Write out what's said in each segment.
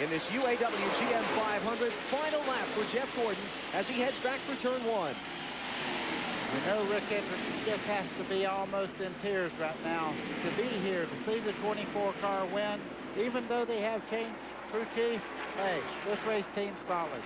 in this Uaw-Gm 500. Final lap for Jeff Gordon as he heads back for turn 1. You know, Rick Hendrick just has to be almost in tears right now to be here, to see the 24-car win. Even though they have changed crew chief, hey, this race team's solid.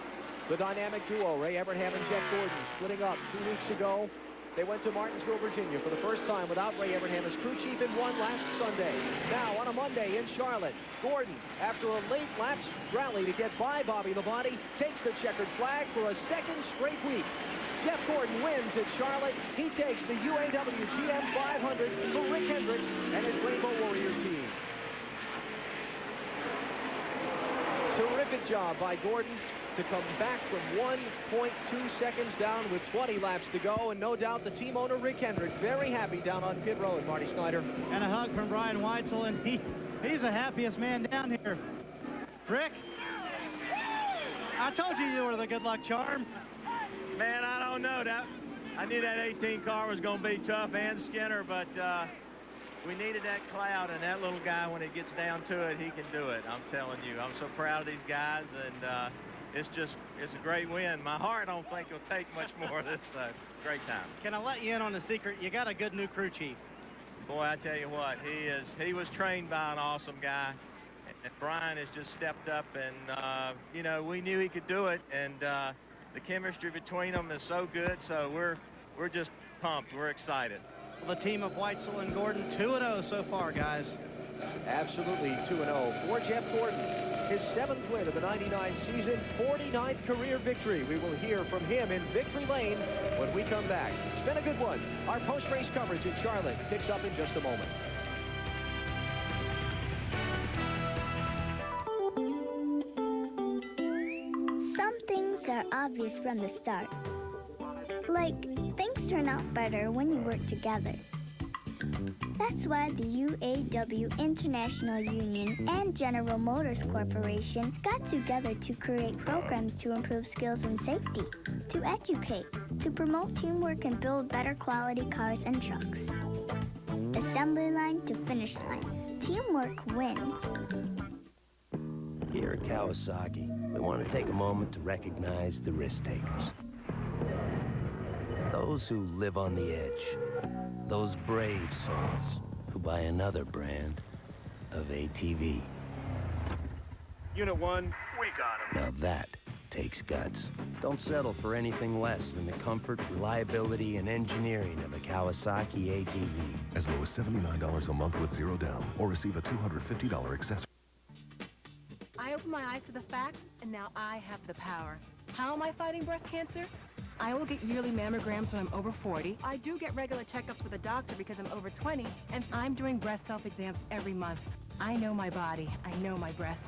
The dynamic duo, Ray Evernham and Jeff Gordon, splitting up 2 weeks ago. They went to Martinsville, Virginia for the first time without Ray Evernham as crew chief and won last Sunday. Now on a Monday in Charlotte, Gordon, after a late laps rally to get by Bobby Labonte, takes the checkered flag for a second straight week. Jeff Gordon wins at Charlotte. He takes the Uaw-Gm 500 for Rick Hendrick and his Rainbow Warrior team. Terrific job by Gordon to come back from 1.2 seconds down with 20 laps to go, and no doubt the team owner Rick Hendrick very happy down on pit road. Marty Snyder. And a hug from Brian Weitzel, and he's the happiest man down here. Rick, I told you were the good luck charm. Man, I don't know. I knew that 18 car was going to be tough and Skinner, but we needed that cloud, and that little guy, when it gets down to it, he can do it. I'm telling you. I'm so proud of these guys, and it's a great win. My heart don't think it'll take much more. This great time. Can I let you in on the secret? You got a good new crew chief. Boy, I tell you what, he was trained by an awesome guy, and Brian has just stepped up, and you know, we knew he could do it, and the chemistry between them is so good. So we're just pumped. We're excited. The team of Weitzel and Gordon 2-0 so far, guys. Absolutely 2-0 for Jeff Gordon. His 7th win of the 99 season, 49th career victory. We will hear from him in Victory Lane when we come back. It's been a good one. Our post-race coverage in Charlotte picks up in just a moment. Some things are obvious from the start. Like, things turn out better when you work together. That's why the UAW International Union and General Motors Corporation got together to create programs to improve skills and safety, to educate, to promote teamwork and build better quality cars and trucks. Assembly line to finish line. Teamwork wins. Here at Kawasaki, we want to take a moment to recognize the risk takers. Those who live on the edge. Those brave souls who buy another brand of ATV. Unit 1, we got him. Now that takes guts. Don't settle for anything less than the comfort, reliability, and engineering of a Kawasaki ATV. As low as $79 a month with 0 down, or receive a $250 accessory. I opened my eyes to the facts, and now I have the power. How am I fighting breast cancer? I will get yearly mammograms when I'm over 40. I do get regular checkups with a doctor because I'm over 20, and I'm doing breast self-exams every month. I know my body. I know my breasts.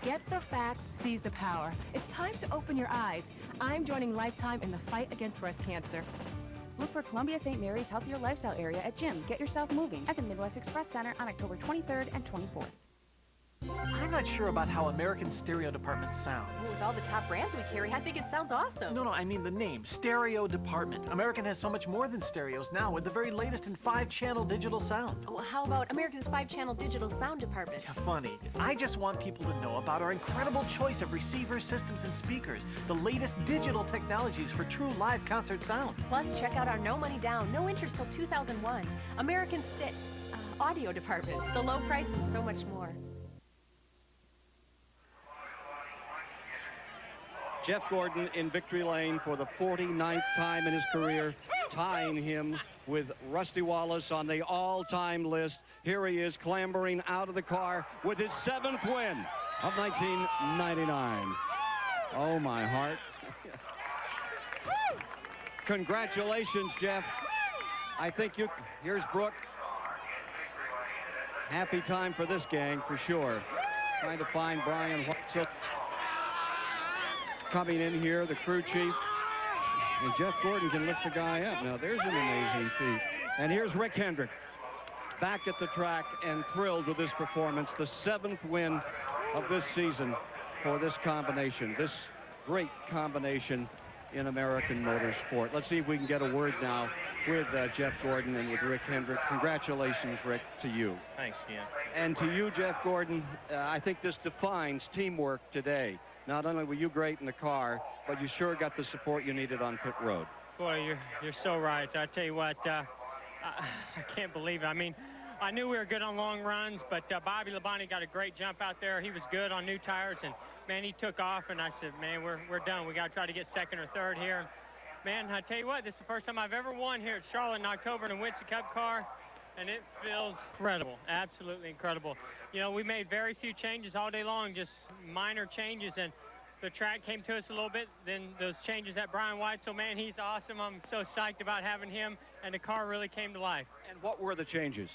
Get the facts, seize the power. It's time to open your eyes. I'm joining Lifetime in the fight against breast cancer. Look for Columbia St. Mary's Healthier Lifestyle area at Gym. Get yourself moving at the Midwest Express Center on October 23rd and 24th. I'm not sure about how American Stereo Department sounds. Well, with all the top brands we carry, I think it sounds awesome. No, I mean the name, Stereo Department. American has so much more than stereos now with the very latest in 5-channel digital sound. Well, how about American's 5-channel digital sound department? Yeah, funny. I just want people to know about our incredible choice of receivers, systems, and speakers. The latest digital technologies for true live concert sound. Plus, check out our no money down, no interest till 2001. American Audio Department. The low price and so much more. Jeff Gordon in victory lane for the 49th time in his career, tying him with Rusty Wallace on the all-time list. Here he is clambering out of the car with his 7th win of 1999. Oh, my heart. Congratulations, Jeff. I think here's Brooke. Happy time for this gang, for sure. Trying to find Brian Weitzel. Coming in here, the crew chief. And Jeff Gordon can lift the guy up. Now, there's an amazing feat. And here's Rick Hendrick back at the track and thrilled with this performance. The 7th win of this season for this combination. This great combination in American motorsport. Let's see if we can get a word now with Jeff Gordon and with Rick Hendrick. Congratulations, Rick, to you. Thanks, Ken. And to you, Jeff Gordon, I think this defines teamwork today. Not only were you great in the car, but you sure got the support you needed on pit road. Boy, you're so right. I tell you what, I can't believe it. I mean, I knew we were good on long runs, but Bobby Labonte got a great jump out there. He was good on new tires, and man, he took off, and I said, man, we're done. We got to try to get second or third here. Man, I tell you what, this is the first time I've ever won here at Charlotte in October in a Winston Cup car, and it feels incredible, absolutely incredible. You know, we made very few changes all day long, just minor changes, and the track came to us a little bit. Then those changes at Brian Weitzel, man, he's awesome. I'm so psyched about having him, and the car really came to life. And what were the changes?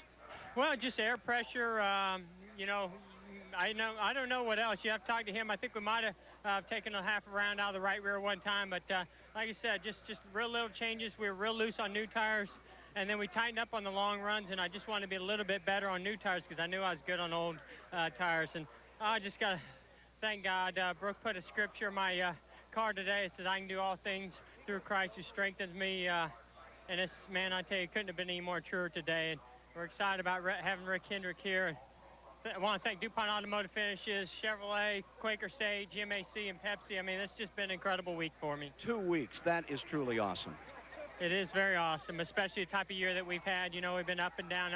Well, just air pressure, you know, I don't know what else. You have to talk to him. I think we might have taken a half a round out of the right rear one time, but like I said, just real little changes. We were real loose on new tires, and then we tightened up on the long runs, and I just wanted to be a little bit better on new tires because I knew I was good on old tires. And I just got to thank God. Brooke put a scripture in my car today. It says, I can do all things through Christ who strengthens me. And it's, man, I tell you, it couldn't have been any more truer today. And we're excited about having Rick Hendrick here. I want to thank DuPont Automotive Finishes, Chevrolet, Quaker Stage, GMAC, and Pepsi. I mean, it's just been an incredible week for me. 2 weeks. That is truly awesome. It is very awesome, especially the type of year that we've had. You know, we've been up and down.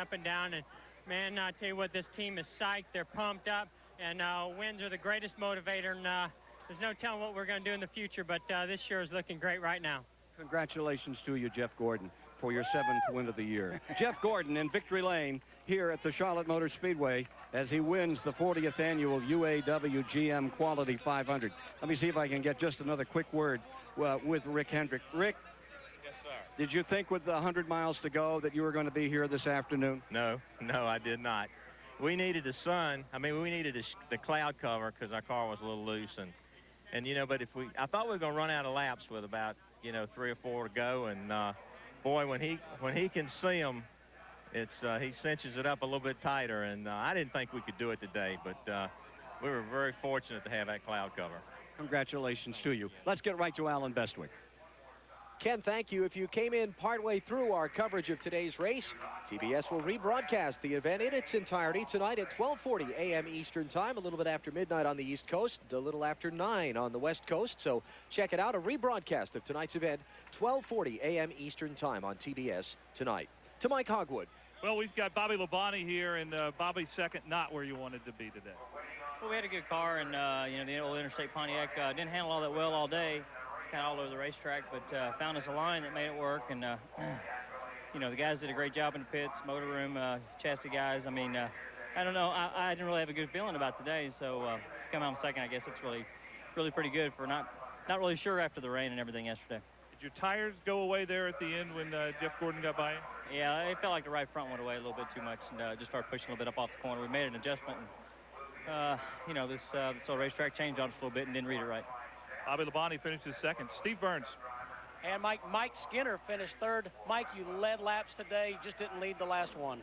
And, man, I tell you what, this team is psyched. They're pumped up, and wins are the greatest motivator. And there's no telling what we're going to do in the future, but this sure is looking great right now. Congratulations to you, Jeff Gordon, for your 7th win of the year. Jeff Gordon in victory lane here at the Charlotte Motor Speedway as he wins the 40th annual Uaw-Gm Quality 500. Let me see if I can get just another quick word with Rick Hendrick. Rick? Yes, sir. Did you think with the 100 miles to go that you were going to be here this afternoon? No, I did not. We needed the sun. I mean, we needed the cloud cover because our car was a little loose. And you know, but I thought we were going to run out of laps with about, you know, 3 or 4 to go. And boy, when he can see them, he cinches it up a little bit tighter. And I didn't think we could do it today, but we were very fortunate to have that cloud cover. Congratulations to you. Let's get right to Alan Bestwick. Ken, thank you. If you came in partway through our coverage of today's race, TBS will rebroadcast the event in its entirety tonight at 12:40 a.m. Eastern Time, a little bit after midnight on the East Coast, a little after 9 on the West Coast. So check it out, a rebroadcast of tonight's event, 12:40 a.m. Eastern Time on TBS tonight. To Mike Hogwood. Well, we've got Bobby Labonte here, and Bobby's second, not where you wanted to be today. Well, we had a good car, and, you know, the old Interstate Pontiac didn't handle all that well all day. Kind of all over the racetrack, but found us a line that made it work. And, you know, the guys did a great job in the pits, motor room, chassis guys. I mean, I don't know. I didn't really have a good feeling about today. So to come out in second, I guess it's really pretty good for not really sure after the rain and everything yesterday. Did your tires go away there at the end when Jeff Gordon got by you? Yeah, it felt like the right front went away a little bit too much and just started pushing a little bit up off the corner. We made an adjustment. And, you know, this old racetrack changed on us a little bit and didn't read it right. Bobby Labonte finishes second. Steve Burns. And Mike Skinner finished third. Mike, you led laps today. You just didn't lead the last one.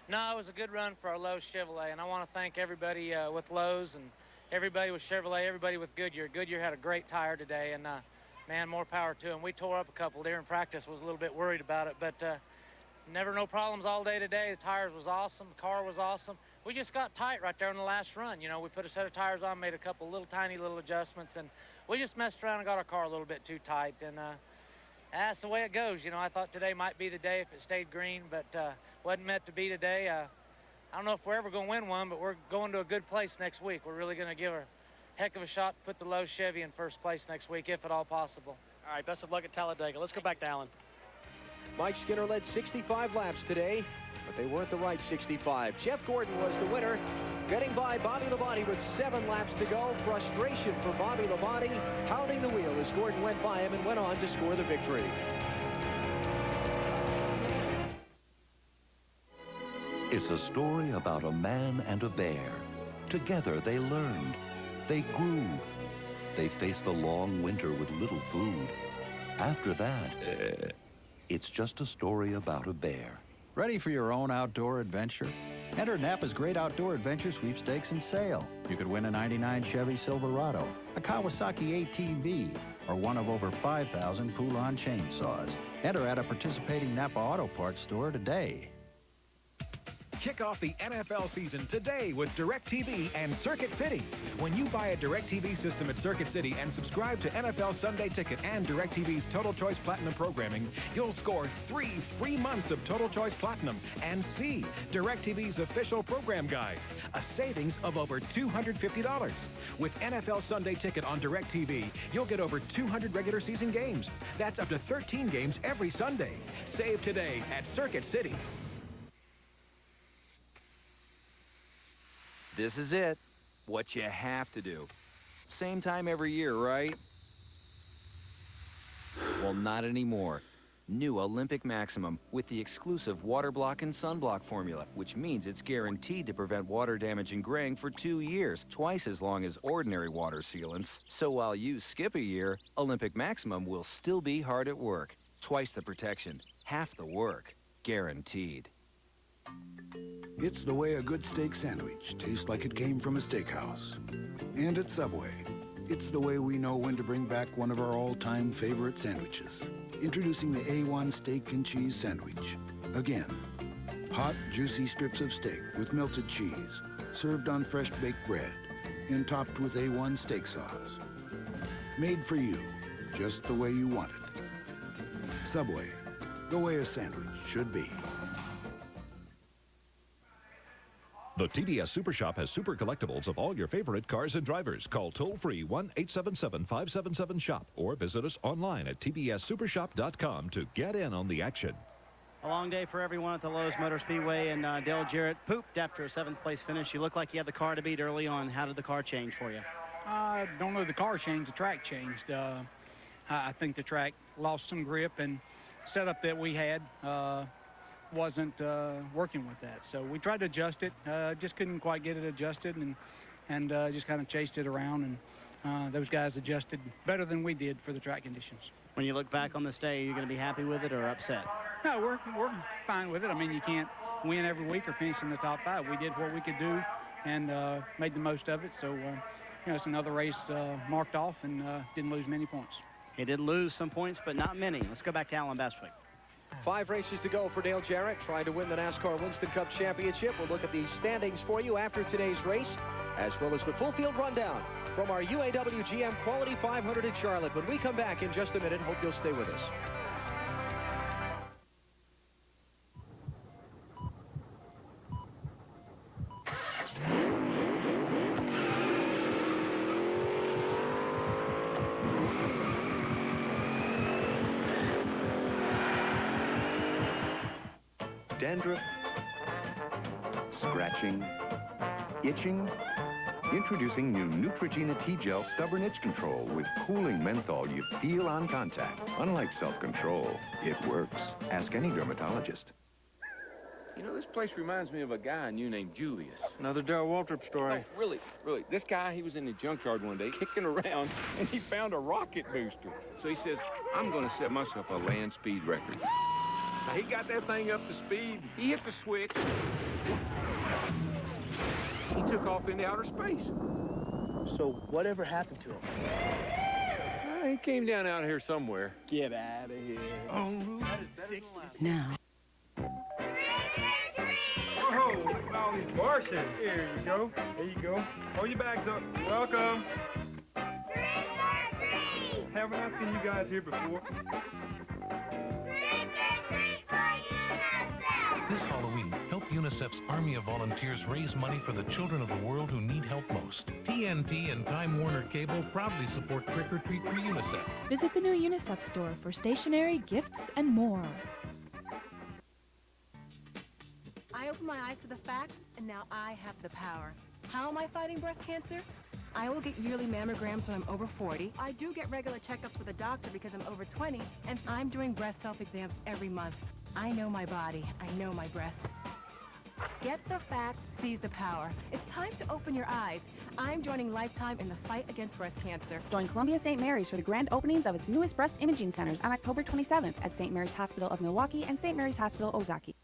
No, it was a good run for our Lowe Chevrolet, and I want to thank everybody with Lowe's and everybody with Chevrolet, everybody with Goodyear. Goodyear had a great tire today, and, man, more power to them. We tore up a couple there in practice, was a little bit worried about it, but never no problems all day today. The tires was awesome. The car was awesome. We just got tight right there in the last run. You know, we put a set of tires on, made a couple tiny little adjustments, and we just messed around and got our car a little bit too tight, and that's the way it goes. You know, I thought today might be the day if it stayed green, but wasn't meant to be today. I don't know if we're ever going to win one, but we're going to a good place next week. We're really going to give a heck of a shot to put the Lowe Chevy in first place next week, if at all possible. All right, best of luck at Talladega. Let's go back to Alan. Mike Skinner led 65 laps today, but they weren't the right 65. Jeff Gordon was the winner, getting by Bobby Labonte with 7 laps to go. Frustration for Bobby Labonte, pounding the wheel as Gordon went by him and went on to score the victory. It's a story about a man and a bear. Together they learned, they grew, they faced the long winter with little food. After that, it's just a story about a bear. Ready for your own outdoor adventure? Enter Napa's Great Outdoor Adventure Sweepstakes and Sale. You could win a '99 Chevy Silverado, a Kawasaki ATV, or one of over 5,000 pull-on chainsaws. Enter at a participating Napa Auto Parts store today. Kick off the NFL season today with DirecTV and Circuit City. When you buy a DirecTV system at Circuit City and subscribe to NFL Sunday Ticket and DirecTV's Total Choice Platinum programming, you'll score 3 free months of Total Choice Platinum and see DirecTV's official program guide, a savings of over $250. With NFL Sunday Ticket on DirecTV, you'll get over 200 regular season games. That's up to 13 games every Sunday. Save today at Circuit City. This is it. What you have to do. Same time every year, right? Well, not anymore. New Olympic Maximum with the exclusive water block and sunblock formula, which means it's guaranteed to prevent water damage and graying for 2 years, twice as long as ordinary water sealants. So while you skip a year, Olympic Maximum will still be hard at work. Twice the protection, half the work, guaranteed. It's the way a good steak sandwich tastes like it came from a steakhouse. And at Subway, it's the way we know when to bring back one of our all-time favorite sandwiches. Introducing the A1 Steak and Cheese Sandwich. Again, hot, juicy strips of steak with melted cheese, served on fresh baked bread, and topped with A1 steak sauce. Made for you, just the way you want it. Subway, the way a sandwich should be. The TDS Super Shop has super collectibles of all your favorite cars and drivers. Call toll-free 1-877-577-SHOP or visit us online at tdssupershop.com to get in on the action. A long day for everyone at the Lowe's Motor Speedway, and Dale Jarrett pooped after a 7th-place finish. You look like you had the car to beat early on. How did the car change for you? I don't know the car changed. The track changed. I think the track lost some grip, and setup that we had wasn't working with that. So we tried to adjust it, just couldn't quite get it adjusted, and just kind of chased it around, and those guys adjusted better than we did for the track conditions. When you look back on this day, are you going to be happy with it or upset? No, we're fine with it. I mean, you can't win every week or finish in the top 5. We did what we could do and made the most of it. So, it's another race marked off and didn't lose many points. He did lose some points, but not many. Let's go back to Alan Bestwick. 5 races to go for Dale Jarrett, trying to win the NASCAR Winston Cup Championship. We'll look at the standings for you after today's race, as well as the full field rundown from our Uaw-Gm Quality 500 in Charlotte. When we come back in just a minute, hope you'll stay with us. Dandruff, scratching, itching. Introducing new Neutrogena T-Gel Stubborn Itch Control with cooling menthol you feel on contact. Unlike self-control, it works. Ask any dermatologist. You know, this place reminds me of a guy I knew named Julius. Another Darryl Waltrip story. Oh, really. This guy, he was in the junkyard one day kicking around, and he found a rocket booster. So he says, I'm going to set myself a land speed record. Now, he got that thing up to speed. He hit the switch. He took off into outer space. So whatever happened to him? He came down out here somewhere. Get out of here. Oh, now. Oh, look at all these Martians. Here you go. There you go. Hold your bags up. Welcome. Haven't I seen you guys here before? This Halloween, help UNICEF's Army of Volunteers raise money for the children of the world who need help most. TNT and Time Warner Cable proudly support Trick or Treat for UNICEF. Visit the new UNICEF store for stationery, gifts, and more. I opened my eyes to the facts, and now I have the power. How am I fighting breast cancer? I will get yearly mammograms when I'm over 40. I do get regular checkups with a doctor because I'm over 20, and I'm doing breast self-exams every month. I know my body. I know my breasts. Get the facts, seize the power. It's time to open your eyes. I'm joining Lifetime in the fight against breast cancer. Join Columbia St. Mary's for the grand openings of its newest breast imaging centers on October 27th at St. Mary's Hospital of Milwaukee and St. Mary's Hospital Ozaki.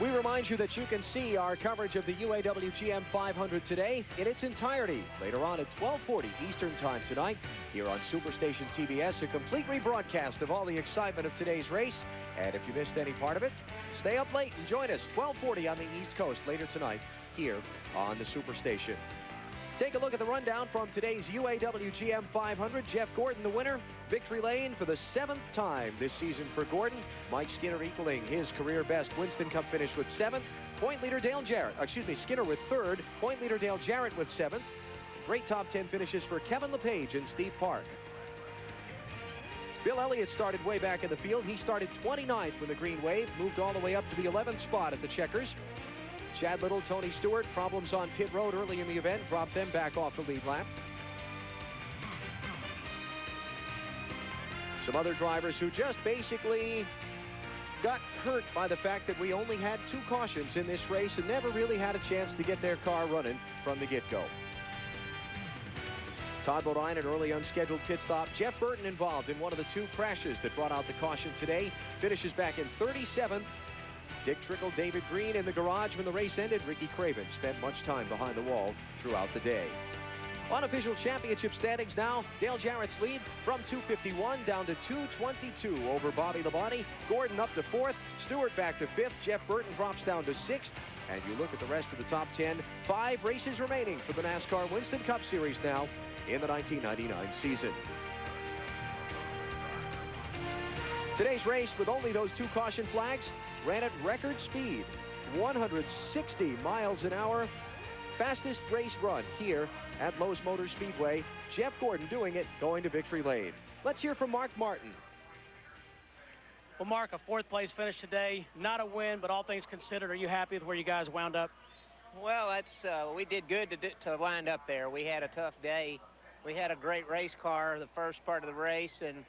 We remind you that you can see our coverage of the Uaw-Gm 500 today in its entirety later on at 12:40 Eastern Time tonight here on Superstation TBS, a complete rebroadcast of all the excitement of today's race. And if you missed any part of it, stay up late and join us 12:40 on the East Coast later tonight here on the Superstation. Take a look at the rundown from today's Uaw-Gm 500. Jeff Gordon, the winner. Victory lane for the 7th time this season for Gordon. Mike Skinner equaling his career best. Winston Cup finish with 7th. Point leader Skinner with 3rd. Point leader Dale Jarrett with 7th. Great top 10 finishes for Kevin LePage and Steve Park. Bill Elliott started way back in the field. He started 29th with the green wave, moved all the way up to the 11th spot at the checkers. Chad Little, Tony Stewart, problems on pit road early in the event, dropped them back off the lead lap. Some other drivers who just basically got hurt by the fact that we only had 2 cautions in this race and never really had a chance to get their car running from the get-go. Todd Bodine, an early unscheduled pit stop. Jeff Burton involved in one of the 2 crashes that brought out the caution today. Finishes back in 37th. Dick Trickle, David Green in the garage when the race ended. Ricky Craven spent much time behind the wall throughout the day. Unofficial championship standings now. Dale Jarrett's lead from 251 down to 222 over Bobby Labonte. Gordon up to 4th. Stewart back to 5th. Jeff Burton drops down to 6th. And you look at the rest of the top 10. 5 races remaining for the NASCAR Winston Cup Series now in the 1999 season. Today's race, with only those 2 caution flags, ran at record speed, 160 miles an hour. Fastest race run here at Lowe's Motor Speedway. Jeff Gordon doing it, going to victory lane. Let's hear from Mark Martin. Well, Mark, a 4th place finish today. Not a win, but all things considered, are you happy with where you guys wound up? Well, we did good to wind up there. We had a tough day. We had a great race car the first part of the race, and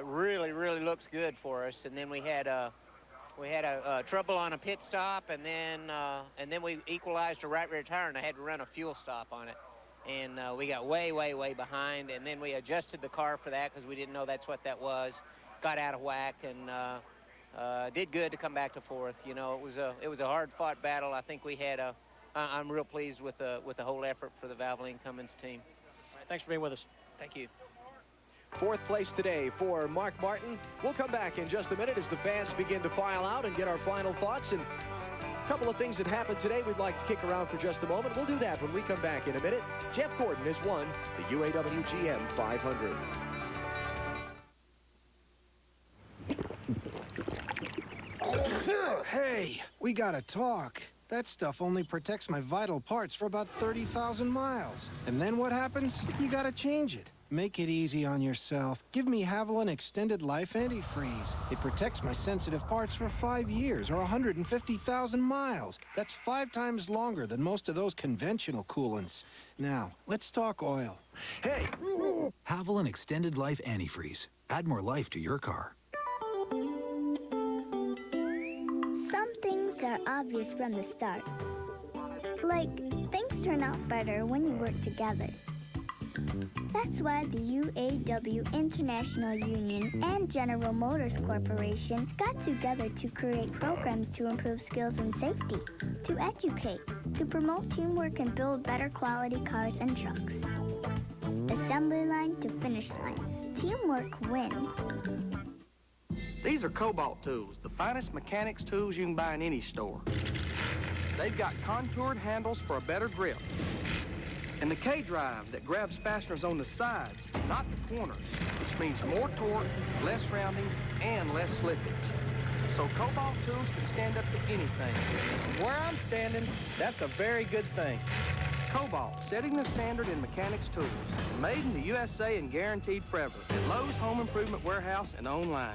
really looks good for us. And then we had trouble on a pit stop, and then we equalized a right rear tire, and I had to run a fuel stop on it. And we got way behind, and then we adjusted the car for that because we didn't know that's what that was. Got out of whack, and did good to come back to 4th. You know, it was a hard-fought battle. I think we had I'm real pleased with the whole effort for the Valvoline Cummins team. All right, thanks for being with us. Thank you. 4th place today for Mark Martin. We'll come back in just a minute as the fans begin to file out and get our final thoughts. And a couple of things that happened today we'd like to kick around for just a moment. We'll do that when we come back in a minute. Jeff Gordon has won the Uaw-Gm 500. Hey, we gotta talk. That stuff only protects my vital parts for about 30,000 miles. And then what happens? You gotta change it. Make it easy on yourself. Give me Haviland Extended Life Antifreeze. It protects my sensitive parts for 5 years or 150,000 miles. That's 5 times longer than most of those conventional coolants. Now, let's talk oil. Hey! Haviland Extended Life Antifreeze. Add more life to your car. Some things are obvious from the start. Like, things turn out better when you work together. That's why the UAW International Union and General Motors Corporation got together to create programs to improve skills and safety, to educate, to promote teamwork and build better quality cars and trucks. Assembly line to finish line. Teamwork wins. These are Cobalt tools, the finest mechanics tools you can buy in any store. They've got contoured handles for a better grip. And the K-drive that grabs fasteners on the sides, not the corners, which means more torque, less rounding, and less slippage. So Cobalt tools can stand up to anything. From where I'm standing, that's a very good thing. Cobalt, setting the standard in mechanics tools. Made in the USA and guaranteed forever. At Lowe's Home Improvement Warehouse and online.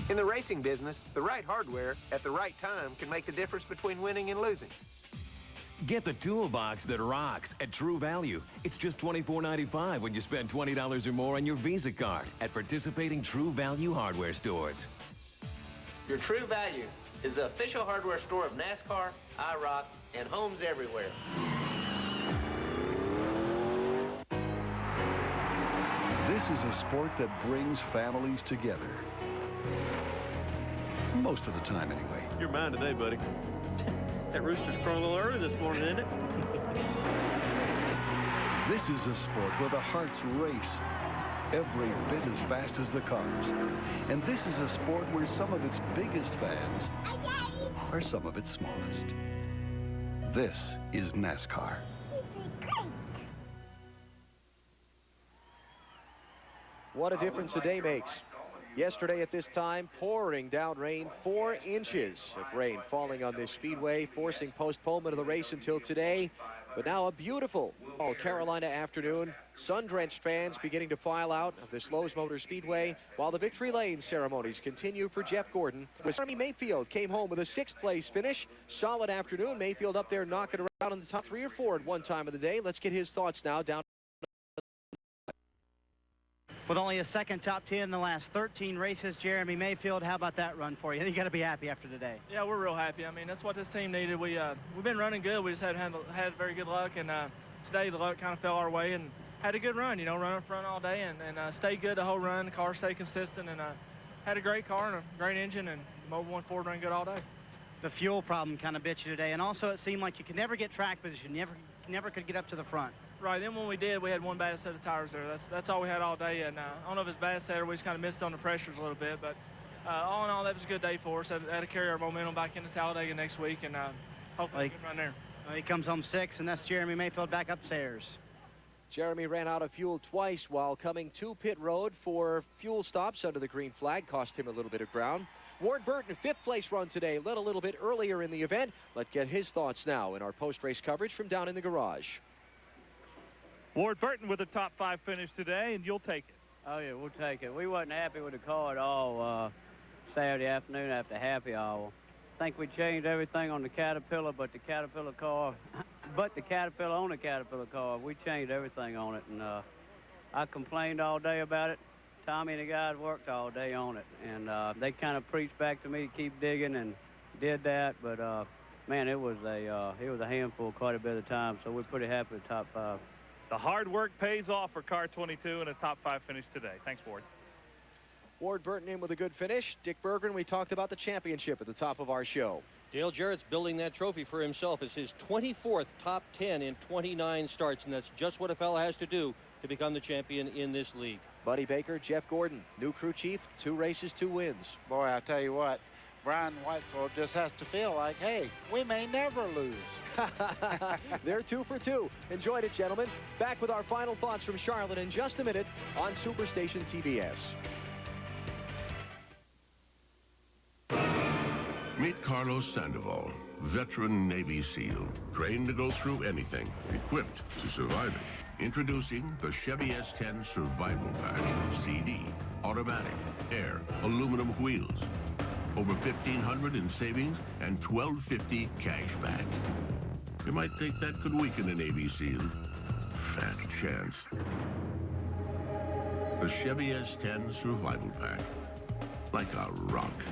In the racing business, the right hardware at the right time can make the difference between winning and losing. Get the toolbox that rocks at True Value. It's just $24.95 when you spend $20 or more on your Visa card at participating True Value hardware stores. Your True Value is the official hardware store of NASCAR, IROC, and homes everywhere. This is a sport that brings families together. Most of the time, anyway. You're mine today, buddy. That rooster's crowing a little early this morning, isn't it? This is a sport where the hearts race every bit as fast as the cars. And this is a sport where some of its biggest fans are some of its smallest. This is NASCAR. What a difference a day makes. Yesterday at this time, pouring down rain, 4 inches of rain falling on this speedway, forcing postponement of the race until today. But now a beautiful Carolina afternoon. Sun-drenched fans beginning to file out of this Lowe's Motor Speedway while the victory lane ceremonies continue for Jeff Gordon. Mayfield came home with a 6th place finish. Solid afternoon. Mayfield up there knocking around in the top 3 or 4 at one time of the day. Let's get his thoughts now down. With only a second top 10 in the last 13 races, Jeremy Mayfield, how about that run for you? You got to be happy after today. Yeah, we're real happy. I mean, that's what this team needed. We've been running good. We just had very good luck, and today the luck kind of fell our way and had a good run. You know, run up front all day and stayed good the whole run. The car stayed consistent and had a great car and a great engine, and Mobile 1 Ford ran good all day. The fuel problem kind of bit you today, and also it seemed like you could never get track position. Never could get up to the front. Right, then when we did, we had one bad set of tires there. That's all we had all day, and I don't know if it's bad set or we just kind of missed on the pressures a little bit, but all in all, that was a good day for us. Had to carry our momentum back into Talladega next week, and hopefully a good run there. Well, he comes home 6th, and that's Jeremy Mayfield back upstairs. Jeremy ran out of fuel twice while coming to pit road for fuel stops under the green flag. Cost him a little bit of ground. Ward Burton, 5th place run today, led a little bit earlier in the event. Let's get his thoughts now in our post-race coverage from down in the garage. Ward Burton with a top 5 finish today, and you'll take it. Oh, yeah, we'll take it. We wasn't happy with the car at all Saturday afternoon after happy hour. I think we changed everything on the Caterpillar, but the Caterpillar car, on the Caterpillar car, we changed everything on it, and I complained all day about it. Tommy and the guys worked all day on it, and they kind of preached back to me to keep digging and did that, but man, it was a handful quite a bit of the time, so we're pretty happy with the top 5. The hard work pays off for car 22 and a top 5 finish today. Thanks, Ward. Ward Burton in with a good finish. Dick Berggren, we talked about the championship at the top of our show. Dale Jarrett's building that trophy for himself. It's his 24th top 10 in 29 starts, and that's just what a fella has to do to become the champion in this league. Buddy Baker, Jeff Gordon, new crew chief, 2 races, 2 wins. Boy, I tell you what, Brian Whitesell just has to feel like, hey, we may never lose. They're 2 for 2. Enjoyed it, gentlemen. Back with our final thoughts from Charlotte in just a minute on Superstation TBS. Meet Carlos Sandoval, veteran Navy SEAL, trained to go through anything, equipped to survive it. Introducing the Chevy S10 Survival Pack, CD, automatic, air, aluminum wheels. Over $1,500 in savings and $1,250 cash back. You might think that could weaken a Navy SEAL. Fat chance. The Chevy S10 Survival Pack. Like a rock.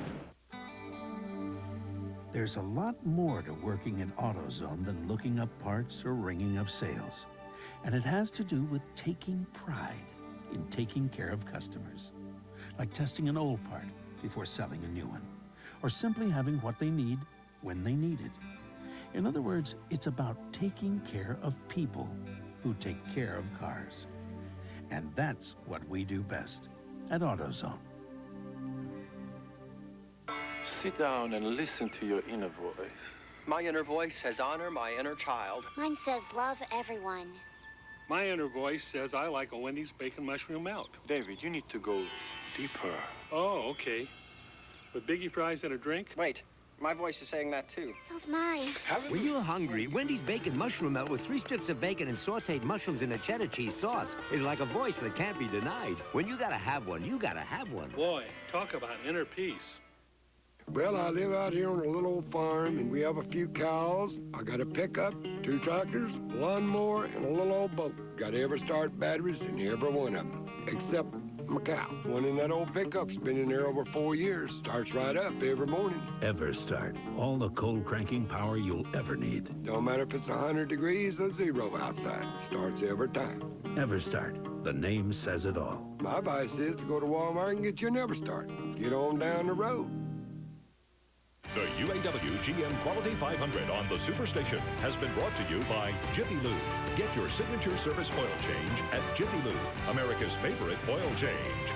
There's a lot more to working in AutoZone than looking up parts or ringing up sales. And it has to do with taking pride in taking care of customers. Like testing an old part before selling a new one. Or simply having what they need when they need it. In other words, it's about taking care of people who take care of cars. And that's what we do best at AutoZone. Sit down and listen to your inner voice. My inner voice says honor my inner child. Mine says love everyone. My inner voice says I like a Wendy's bacon mushroom milk. David, you need to go deeper. Oh, okay. With biggie fries and a drink? Wait, my voice is saying that too. So's mine. When you're hungry, Wendy's bacon mushroom melt with 3 strips of bacon and sauteed mushrooms in a cheddar cheese sauce is like a voice that can't be denied. When you gotta have one, you gotta have one. Boy, talk about inner peace. Well, I live out here on a little old farm, and we have a few cows. I got a pickup, 2 tractors, a lawnmower, and a little old boat. Got every start batteries in every one of them, except Macau. One in that old pickup's been in there over 4 years. Starts right up every morning. EverStart. All the cold cranking power you'll ever need. Don't matter if it's 100 degrees or 0 outside. Starts every time. EverStart. The name says it all. My advice is to go to Walmart and get you an EverStart. Get on down the road. The Uaw-Gm Quality 500 on the Superstation has been brought to you by Jiffy Lube. Get your signature service oil change at Jiffy Lube, America's favorite oil change.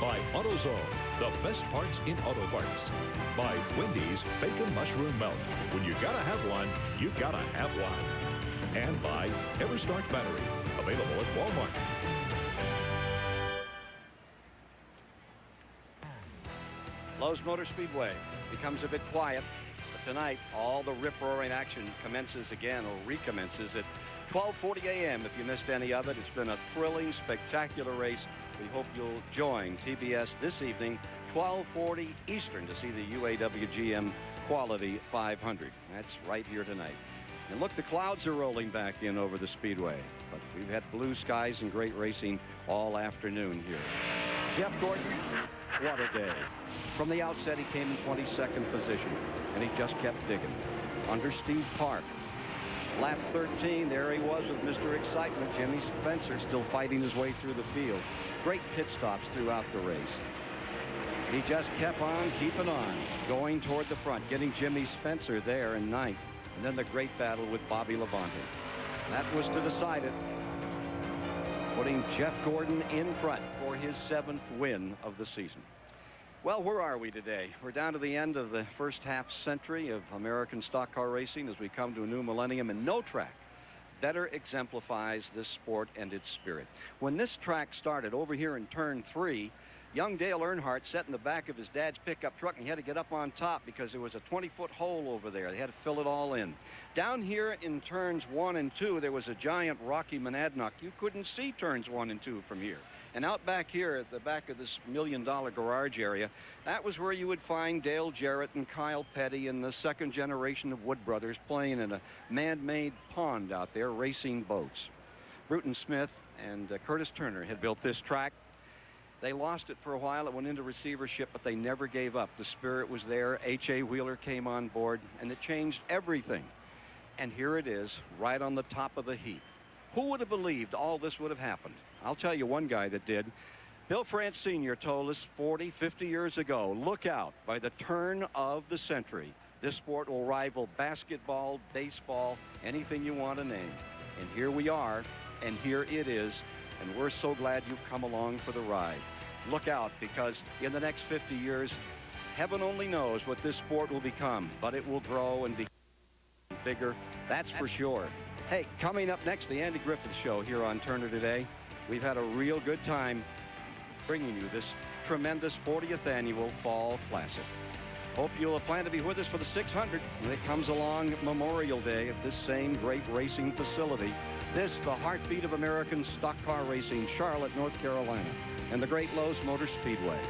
By AutoZone, the best parts in auto parts. By Wendy's Bacon Mushroom Melt. When you gotta have one, you gotta have one. And by EverStart Battery, available at Walmart. Lowe's Motor Speedway becomes a bit quiet, but tonight all the rip-roaring action commences again, or recommences at 12:40 a.m. If you missed any of it, it's been a thrilling, spectacular race. We hope you'll join TBS this evening, 12:40 Eastern, to see the Uaw-Gm Quality 500. That's right here tonight. And look, the clouds are rolling back in over the speedway, but we've had blue skies and great racing all afternoon here. Jeff Gordon, what a day. From the outset, he came in 22nd position, and he just kept digging. Under Steve Park. Lap 13, there he was with Mr. Excitement, Jimmy Spencer, still fighting his way through the field. Great pit stops throughout the race. He just kept on keeping on, going toward the front, getting Jimmy Spencer there in ninth. And then the great battle with Bobby Labonte. That was to decide it, putting Jeff Gordon in front for his 7th win of the season. Well, where are we today? We're down to the end of the first half century of American stock car racing as we come to a new millennium, and no track better exemplifies this sport and its spirit. When this track started over here in turn 3, young Dale Earnhardt sat in the back of his dad's pickup truck, and he had to get up on top because there was a 20-foot hole over there. They had to fill it all in. Down here in turns 1 and 2, there was a giant rocky monadnock. You couldn't see turns 1 and 2 from here. And out back here at the back of this million-dollar garage area, that was where you would find Dale Jarrett and Kyle Petty and the second generation of Wood brothers playing in a man-made pond out there racing boats. Bruton Smith and Curtis Turner had built this track. They lost it for a while. It went into receivership, but they never gave up. The spirit was there. H.A. Wheeler came on board, and it changed everything. And here it is, right on the top of the heap. Who would have believed all this would have happened? I'll tell you one guy that did. Bill France Sr. told us 40, 50 years ago, look out, by the turn of the century, this sport will rival basketball, baseball, anything you want to name. And here we are, and here it is, and we're so glad you've come along for the ride. Look out, because in the next 50 years, heaven only knows what this sport will become, but it will grow and be bigger, that's for sure. Hey, coming up next, the Andy Griffith Show here on Turner Today. We've had a real good time bringing you this tremendous 40th annual Fall Classic. Hope you'll plan to be with us for the 600 when it comes along Memorial Day at this same great racing facility. This, the heartbeat of American stock car racing, Charlotte, North Carolina, and the great Lowe's Motor Speedway.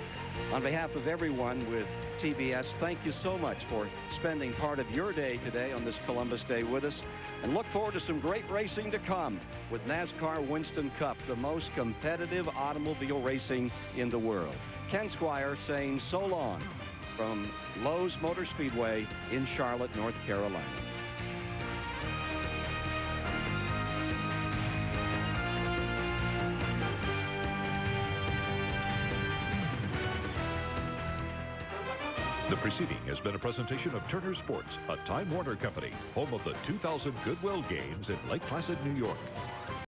On behalf of everyone with TBS, thank you so much for spending part of your day today on this Columbus Day with us. And look forward to some great racing to come with NASCAR Winston Cup, the most competitive automobile racing in the world. Ken Squire saying so long from Lowe's Motor Speedway in Charlotte, North Carolina. The preceding has been a presentation of Turner Sports, a Time Warner company, home of the 2000 Goodwill Games in Lake Placid, New York.